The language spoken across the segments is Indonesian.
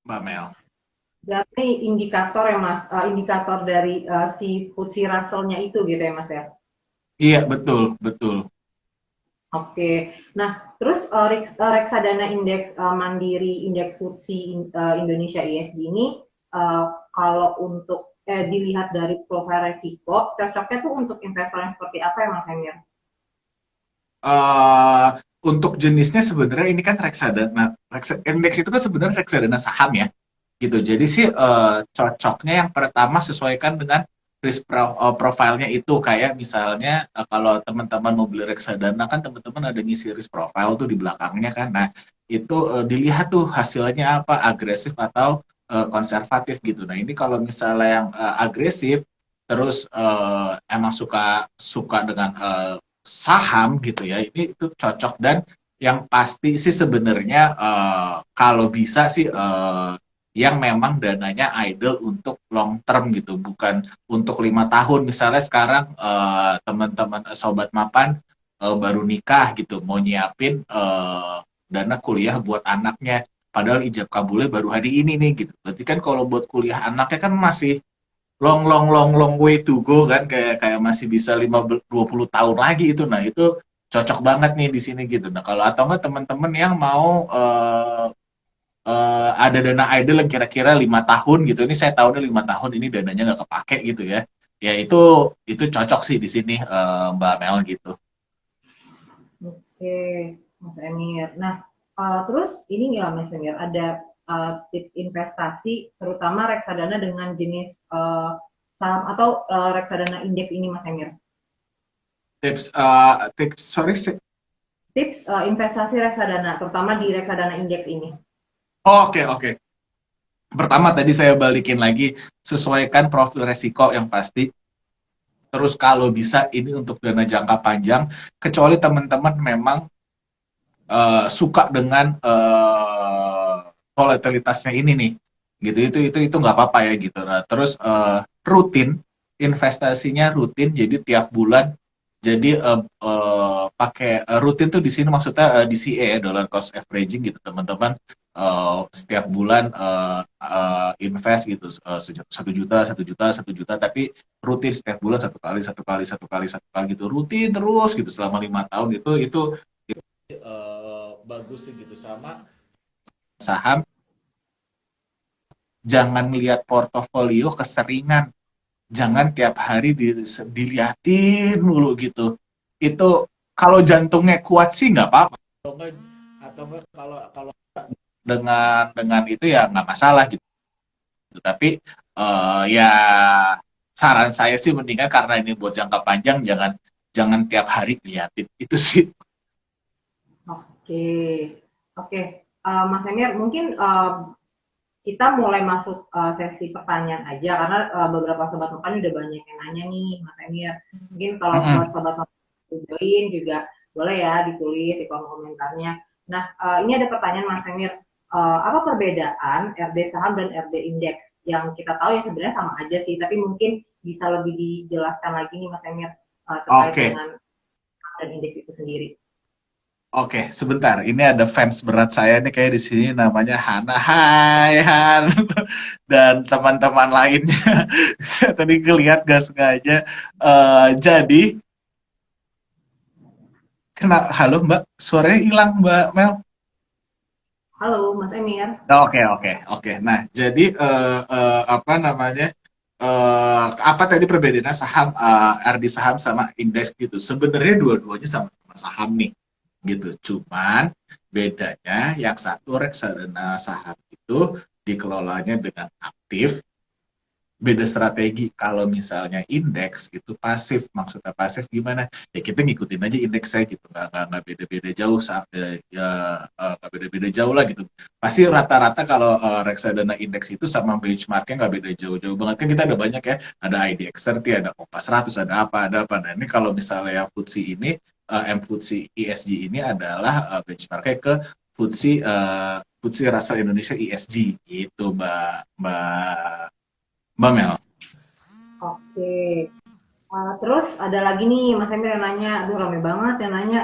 Mbak Mel. Berarti indikator ya Mas, indikator dari si FTSE Russell-nya itu gitu ya Mas ya? Iya, betul, betul. Oke. Nah, terus reksadana indeks mandiri indeks FTSE Indonesia ISG ini eh, kalau untuk dilihat dari profil resiko, cocoknya tuh untuk investor yang seperti apa ya Mas Emir? eh untuk jenisnya sebenarnya ini kan reksadana, indeks itu kan sebenarnya reksadana saham ya, gitu. Jadi sih cocoknya yang pertama sesuaikan dengan profilnya itu kayak misalnya kalau teman-teman mau beli reksadana kan teman-teman ada ngisi risk profile tuh di belakangnya kan. Nah, itu dilihat tuh hasilnya apa, agresif atau konservatif gitu. Nah, ini kalau misalnya yang agresif terus emang suka suka dengan saham gitu ya, ini itu cocok. Dan yang pasti sih sebenarnya kalau bisa sih yang memang dananya idle untuk long term gitu, bukan untuk 5 tahun. Misalnya sekarang teman-teman sobat mapan baru nikah gitu, mau nyiapin dana kuliah buat anaknya, padahal ijab kabulnya baru hari ini nih gitu. Berarti kan kalau buat kuliah anaknya kan masih long long long long way to go kan, kayak kayak masih bisa 20 tahun lagi itu. Nah, itu cocok banget nih di sini gitu. Nah, kalau atau enggak teman-teman yang mau ada dana idle yang kira-kira 5 tahun gitu, ini saya tahunya 5 tahun ini dananya nggak kepake gitu ya, ya itu cocok sih di sini Mbak Mel gitu. Oke, Mas Emir. Nah, terus ini nggak Mas Emir, ada tips investasi, terutama reksadana dengan jenis saham atau reksadana indeks ini Mas Emir? Tips sorry Tips investasi reksadana, terutama di reksadana indeks ini. oke oke. Pertama tadi saya balikin lagi, sesuaikan profil resiko yang pasti. Terus kalau bisa ini untuk dana jangka panjang, kecuali teman-teman memang suka dengan volatilitasnya ini nih, gitu. Itu nggak apa-apa ya gitu. Nah, terus rutin, investasinya rutin, jadi tiap bulan. Jadi pakai rutin tuh di sini maksudnya DCA ya, dollar cost averaging gitu teman-teman. Setiap bulan invest gitu 1 juta 1 juta 1 juta, tapi rutin setiap bulan satu kali satu kali satu kali satu kali gitu, rutin terus gitu selama 5 tahun. Itu bagus sih gitu. Sama saham, jangan lihat portofolio keseringan, jangan tiap hari diliatin mulu gitu. Itu kalau jantungnya kuat sih nggak apa-apa, atau enggak kalau kalau dengan itu ya nggak masalah gitu. Tapi ya saran saya sih mendingan karena ini buat jangka panjang, jangan jangan tiap hari liatin itu sih. Oke, oke. Mas Emir, mungkin kita mulai masuk sesi pertanyaan aja karena beberapa sobat makan udah banyak yang nanya nih, Mas Emir. Mungkin kalau buat sobat makan join juga boleh ya ditulis di kolom komentarnya. Nah, ini ada pertanyaan Mas Emir. Apa perbedaan RD saham dan RD indeks? Yang kita tahu ya sebenarnya sama aja sih, tapi mungkin bisa lebih dijelaskan lagi nih Mas Emir terkait Oke. dengan dan indeks itu sendiri. Oke, sebentar. Ini ada fans berat saya nih kayak di sini namanya Hana. Hai Han dan teman-teman lainnya. Saya tadi ngeliat gak sengaja. Jadi, halo Mbak, suaranya hilang Mbak Mel. Halo Mas Emir. Oke oke oke. Nah, jadi apa namanya? Apa tadi perbedaannya saham RD saham sama indeks gitu? Sebenarnya dua-duanya sama-sama saham nih, gitu. Cuman bedanya yang satu reksadana saham itu dikelolanya dengan aktif, beda strategi. Kalau misalnya indeks itu pasif. Maksudnya pasif gimana? Ya kita ngikutin aja indeks saya gitu, nggak beda-beda jauh, ya nggak beda-beda jauh lah gitu. Pasti rata-rata kalau reksadana indeks itu sama benchmarknya nggak beda jauh-jauh banget kan. Kita ada banyak ya, ada IDX 30, ada Kompas 100, ada apa. Nah, ini kalau misalnya yang FTSE ini, MFTSE ESG ini adalah benchmarknya ke FTSE Russell Indonesia ESG gitu, Mbak Mel. Oke. Terus ada lagi nih Mas Emir yang nanya, aduh rame banget yang nanya,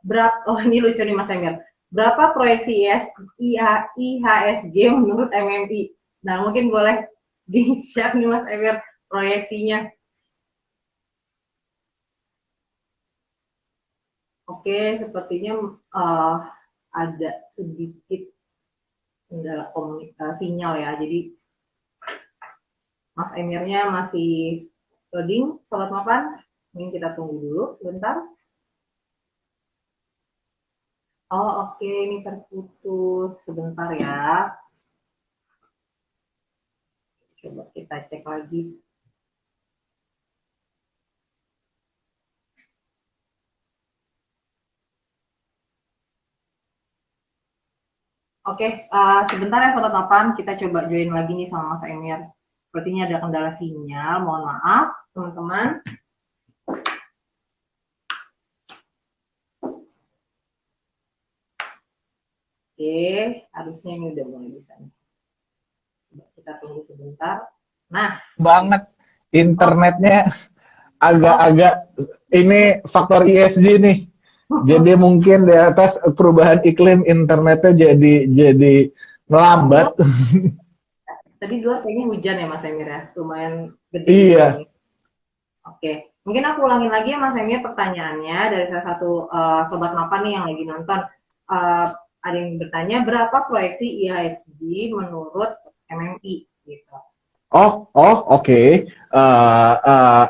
berat, oh ini lucu nih Mas Emir, Berapa proyeksi IHSG menurut MMI? Nah, mungkin boleh di-share nih Mas Emir proyeksinya. Oke, sepertinya ada sedikit kendala sinyal ya. Jadi Mas Emirnya masih loading, Sobat Mapan. Ini kita tunggu dulu sebentar. Oh oke, ini terputus sebentar ya. Coba kita cek lagi. Oke, sebentar ya Sobat Mapan, kita coba join lagi nih sama Mas Emir. Sepertinya ada kendala sinyal, mohon maaf teman-teman. Oke, harusnya ini udah mulai bisa nih. Coba kita tunggu sebentar. Nah, banget internetnya agak-agak ini faktor ESG nih. Jadi mungkin di atas perubahan iklim internetnya jadi melambat. Tadi dua kayaknya hujan ya Mas Emir ya, lumayan gede. Iya. Oke, mungkin aku ulangin lagi ya Mas Emir pertanyaannya dari salah satu Sobat Mapan nih yang lagi nonton. Ada yang bertanya berapa proyeksi IHSG menurut MMI gitu. Oke.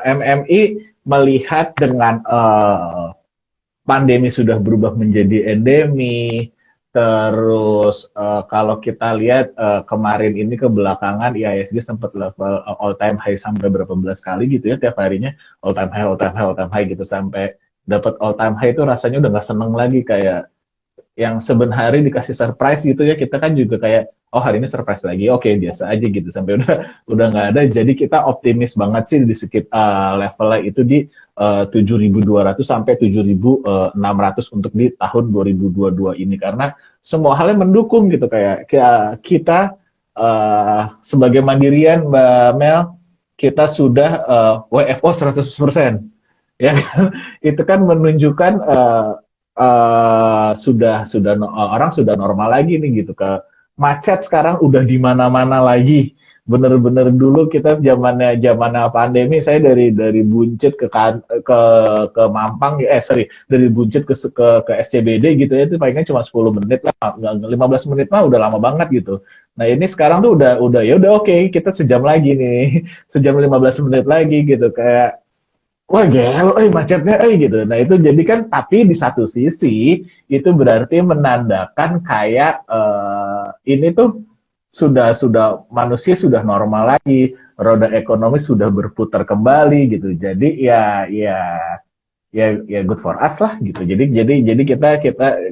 MMI melihat dengan pandemi sudah berubah menjadi endemi, terus kalau kita lihat kemarin ini ke belakangan IHSG sempat level all time high sampai berapa belas kali gitu ya, tiap harinya all time high gitu, sampai dapat all time high itu rasanya udah nggak seneng lagi, kayak yang sebenarnya dikasih surprise gitu ya, kita kan juga kayak oh hari ini surprise lagi, oke biasa aja gitu, sampai udah nggak ada. Jadi kita optimis banget sih di sekitar levelnya itu di 7.200 sampai 7.600 untuk di tahun 2022 ini, karena semua halnya mendukung gitu, kayak kita sebagai Mandirian Mbak Mel, kita sudah WFO 100%, ya kan? Itu kan menunjukkan orang sudah normal lagi nih gitu. Ke macet sekarang udah di mana-mana lagi. Bener-bener dulu kita zamannya pandemi, saya dari Buncit ke Mampang, dari Buncit ke SCBD gitu ya, itu palingan cuma 10 menit lah, 15 menit mah udah lama banget gitu. Nah ini sekarang tuh udah ya udah oke, kita sejam lagi nih, sejam 15 menit lagi gitu, kayak wah gelo, macetnya, gitu. Nah itu jadi kan, tapi di satu sisi itu berarti menandakan kayak ini tuh sudah manusia sudah normal lagi, roda ekonomi sudah berputar kembali gitu. Jadi ya good for us lah gitu. Jadi kita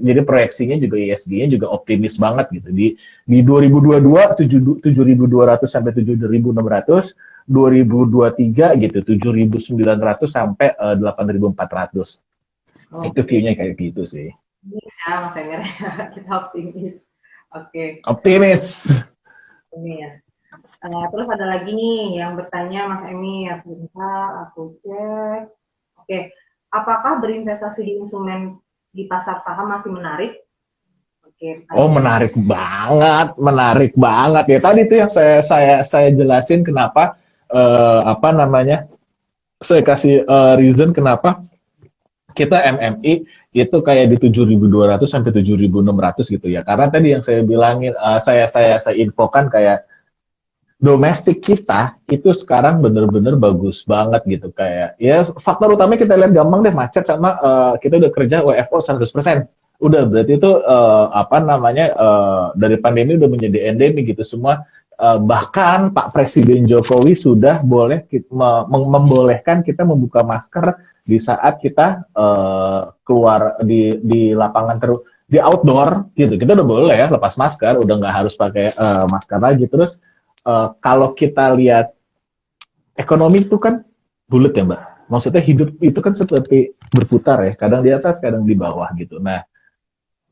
jadi proyeksinya juga ISG-nya juga optimis banget gitu. Di 2022 7.200 sampai 7.600, 2023 gitu 7.900 sampai 8.400. Itu view-nya kayak gitu sih. Bisa Mas Emir, kita optimis. Oke. Optimis. Optimis. Terus ada lagi nih yang bertanya Mas Emir, sebentar aku cek. Oke, apakah berinvestasi di instrumen di pasar saham masih menarik? Oke. Oh menarik banget ya. Tadi itu yang saya jelasin kenapa apa namanya, saya kasih reason kenapa kita MMI itu kayak di 7.200 sampai 7.600 gitu ya. Karena tadi yang saya bilangin, saya infokan kayak domestik kita itu sekarang bener-bener bagus banget gitu, kayak ya faktor utamanya kita lihat gampang deh, macet sama kita udah kerja WFO 100%. Udah berarti itu apa namanya, dari pandemi udah menjadi endemi gitu semua. Bahkan Pak Presiden Jokowi sudah membolehkan kita membuka masker di saat kita keluar di lapangan, di outdoor gitu, kita udah boleh ya lepas masker, udah nggak harus pakai masker lagi. Terus kalau kita lihat ekonomi itu kan bulat ya Mbak, maksudnya hidup itu kan seperti berputar ya, kadang di atas kadang di bawah gitu. Nah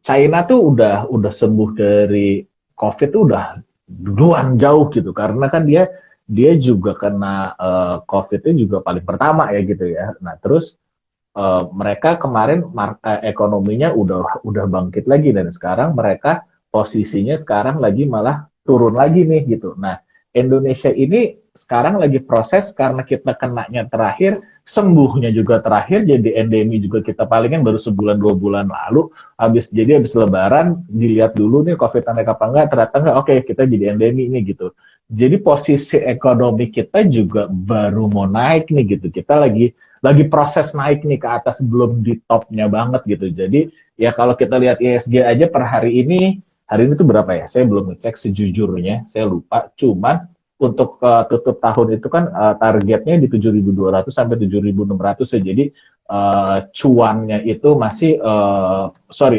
China tuh udah sembuh dari COVID tuh udah duluan jauh gitu, karena kan dia juga kena COVID-nya juga paling pertama ya gitu ya. Nah terus mereka kemarin ekonominya udah bangkit lagi dan sekarang mereka posisinya sekarang lagi malah turun lagi nih gitu. Nah, Indonesia ini sekarang lagi proses karena kita kenanya terakhir, sembuhnya juga terakhir, jadi endemi juga kita palingin baru sebulan 2 bulan lalu. Habis Lebaran dilihat dulu nih COVID naik apa enggak, ternyata enggak, oke kita jadi endemi nih gitu. Jadi posisi ekonomi kita juga baru mau naik nih gitu. Kita lagi proses naik nih ke atas, belum di topnya banget gitu. Jadi ya kalau kita lihat ISG aja per hari ini tuh berapa ya? Saya belum ngecek sejujurnya, saya lupa. Cuman untuk tutup tahun itu kan targetnya di 7.200 sampai 7.600 ya. Jadi cuannya itu masih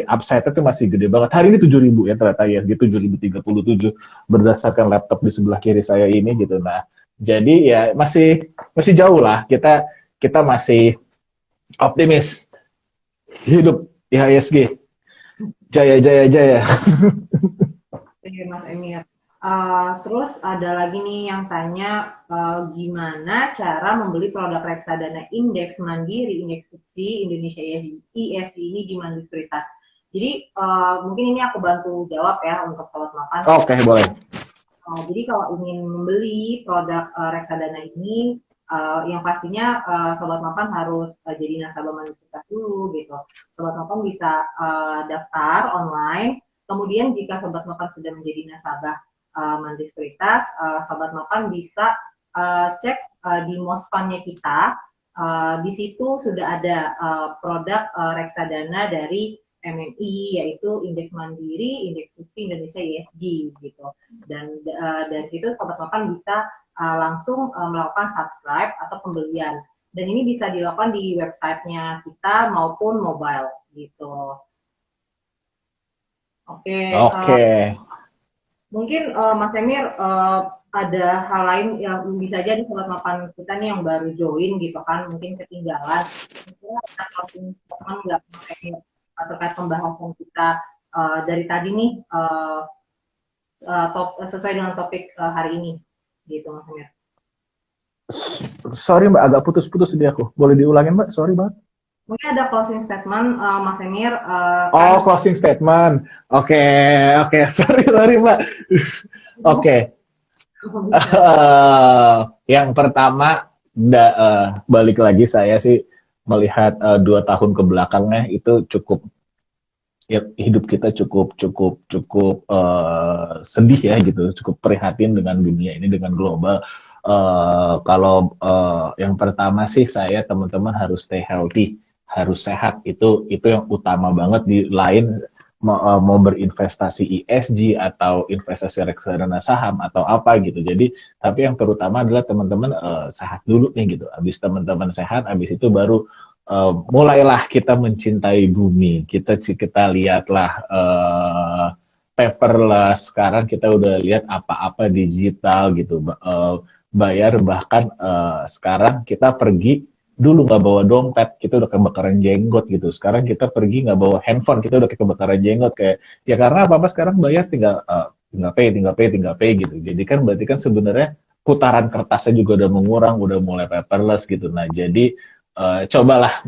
upside-nya itu masih gede banget. Hari ini 7.000 ya ternyata ya, di 7.037 berdasarkan laptop di sebelah kiri saya ini gitu. Nah, jadi ya masih masih jauh lah. Kita masih optimis. Hidup IHSG. Jaya jaya jaya. Oke, Mas Emir. Terus ada lagi nih yang tanya gimana cara membeli produk reksadana indeks mandiri, indeks FTSE Indonesia ESG ini di Mandiri Sekuritas. Jadi mungkin ini aku bantu jawab ya untuk sobat makan. Oke, boleh. Jadi kalau ingin membeli produk reksadana ini, yang pastinya sobat makan harus jadi nasabah Mandiri Sekuritas dulu gitu. Sobat makan bisa daftar online. Kemudian jika sobat makan sudah menjadi nasabah Mandiri Sekuritas, sobat makan bisa cek di Mosfundnya kita. Di situ sudah ada produk reksadana dari MMI, yaitu Indeks Mandiri, Indeks FTSE Indonesia ESG gitu. Dan dari situ sobat makan bisa langsung melakukan subscribe atau pembelian. Dan ini bisa dilakukan di websitenya kita maupun mobile gitu. Oke. Mungkin Mas Emir ada hal lain yang bisa jadi sobat makan kita nih yang baru join gitu kan, mungkin ketinggalan. Mungkin ada teman nggak terkait pembahasan kita dari tadi nih sesuai dengan topik hari ini gitu Mas Emir. Sorry Mbak, agak putus-putus di aku. Boleh diulangin Mbak? Sorry banget. Mungkin ada closing statement Mas Emir. Closing statement. Oke. Sorry Mbak. Oke. Yang pertama, balik lagi saya sih melihat 2 tahun ke belakangnya itu cukup ya, hidup kita cukup sedih ya gitu, cukup prihatin dengan dunia ini, dengan global. Kalau yang pertama sih saya teman-teman harus stay healthy, harus sehat, itu yang utama banget. Di lain mau berinvestasi ESG atau investasi reksadana saham atau apa gitu. Jadi tapi yang terutama adalah teman-teman sehat dulu nih gitu. Habis teman-teman sehat, habis itu baru mulailah kita mencintai bumi. Kita lihatlah paperless. Sekarang kita udah lihat apa-apa digital gitu. Bayar bahkan sekarang kita pergi dulu nggak bawa dompet, kita udah kebakaran jenggot gitu. Sekarang kita pergi nggak bawa handphone, kita udah kebakaran jenggot kayak ya karena apa sekarang bayar tinggal pay gitu. Jadi kan berarti kan sebenarnya putaran kertasnya juga udah mengurang, udah mulai paperless gitu. Nah jadi cobalah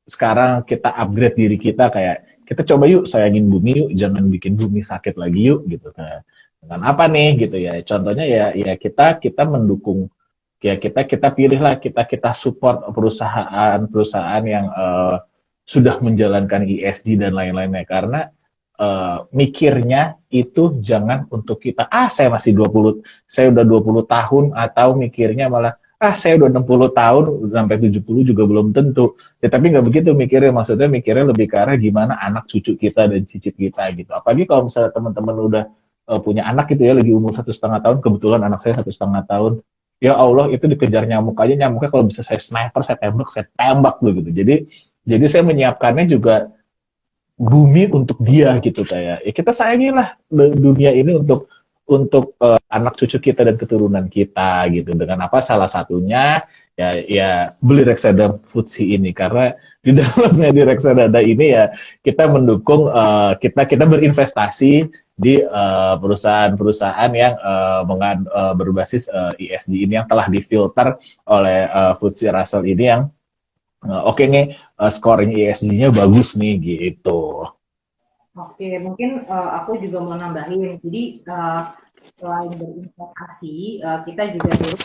sekarang kita upgrade diri kita, kayak kita coba yuk sayangin bumi yuk, jangan bikin bumi sakit lagi yuk gitu. Nah, dengan apa nih gitu ya, contohnya ya kita mendukung ya, kita pilihlah, kita support perusahaan yang sudah menjalankan ESG dan lain-lainnya, karena mikirnya itu jangan untuk kita saya udah 20 tahun, atau mikirnya malah saya udah 60 tahun sampai 70 juga belum tentu. Ya tapi nggak begitu mikirnya, maksudnya mikirnya lebih ke arah gimana anak cucu kita dan cicit kita gitu. Apalagi kalau misalnya teman-teman udah punya anak gitu ya, lagi umur 1,5 tahun, kebetulan anak saya 1,5 tahun. Ya Allah, itu dikejar nyamuk aja, nyamuknya kalau bisa saya sniper, saya tembak loh gitu. Jadi saya menyiapkannya juga bumi untuk dia gitu, kayak ya kita sayangilah dunia ini untuk anak cucu kita dan keturunan kita gitu. Dengan apa? Salah satunya ya beli reksadana FTSE ini, karena di dalamnya di reksadana ini ya kita mendukung kita berinvestasi di perusahaan-perusahaan yang berbasis ESG ini, yang telah difilter oleh FTSE Russell ini, yang Oke nih, scoring ESG-nya bagus nih gitu. Oke, mungkin aku juga mau nambahin. Jadi selain berinvestasi, kita juga harus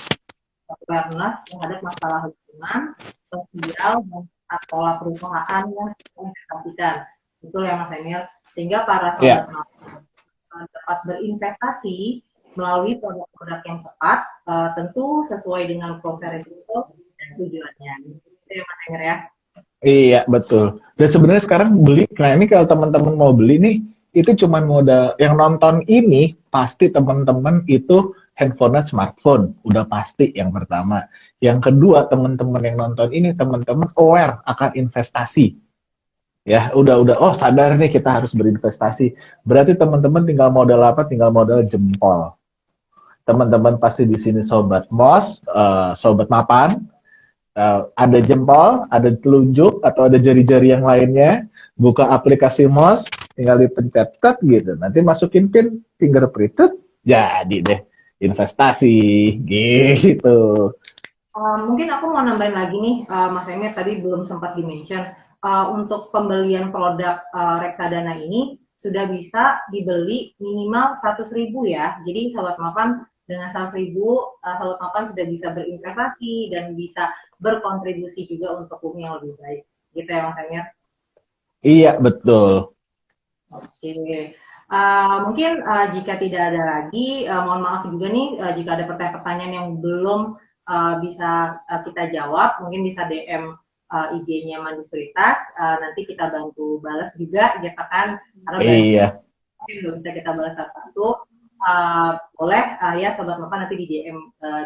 awareness terhadap masalah lingkungan, sosial, dan tata pola perusahaan yang kita investasikan. Betul ya Mas Emil? Sehingga para Iya, sobat dapat berinvestasi melalui produk-produk yang tepat, tentu sesuai dengan profil risiko dan tujuannya. Itu ya Mas Emil ya? iya betul. Dan sebenarnya sekarang beli, nah ini kalau teman-teman mau beli nih, itu cuman modal yang nonton ini pasti teman-teman itu handphonenya smartphone, udah pasti yang pertama. Yang kedua teman-teman yang nonton ini teman-teman aware akan investasi. Ya, udah oh sadar nih kita harus berinvestasi. Berarti teman-teman tinggal modal apa? Tinggal modal jempol. Teman-teman pasti di sini sobat MOS, sobat mapan, ada jempol, ada telunjuk, atau ada jari-jari yang lainnya, buka aplikasi MOS, tinggal dipencet tet gitu. Nanti masukin pin, fingerprint, tet, jadi deh investasi gitu. Mungkin aku mau nambahin lagi nih, Mas Emir tadi belum sempat di-mention, untuk pembelian produk reksadana ini sudah bisa dibeli minimal 100.000 ya. Jadi Sobat Mapan dengan 100.000, Sobat Mapan sudah bisa berinvestasi dan bisa berkontribusi juga untuk bumi yang lebih baik. Gitu ya Mas Emir? Iya, betul. Oke. Mungkin jika tidak ada lagi, mohon maaf juga nih jika ada pertanyaan-pertanyaan yang belum bisa kita jawab, mungkin bisa DM IG-nya Mandisuritas, nanti kita bantu balas juga, gitu kan? Karena banyak Iya. yang belum bisa kita balas satu-satu. Boleh ya Sobat Mapan nanti di DM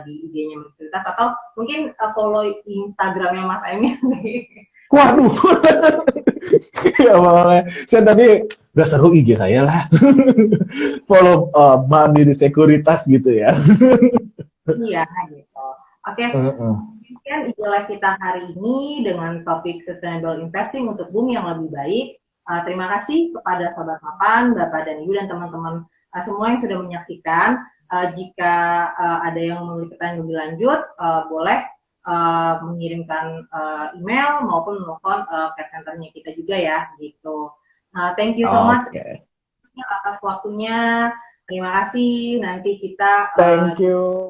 di IG-nya Mandisuritas atau mungkin follow Instagramnya Mas Emil nih. Waduh, ya boleh. Saya tadi gak seru IG saya lah. Follow Mandiri Sekuritas gitu ya. Iya, gitu. Oke, Mm-mm. demikian IG Live kita hari ini dengan topik Sustainable Investing untuk bumi yang lebih baik. Terima kasih kepada Sobat Mapan, Bapak dan Ibu dan teman-teman semua yang sudah menyaksikan. Jika ada yang memiliki pertanyaan lebih lanjut, boleh mengirimkan email maupun menelpon call centernya kita juga ya, gitu. Thank you so much Oke. atas waktunya. Terima kasih. Nanti kita Thank you.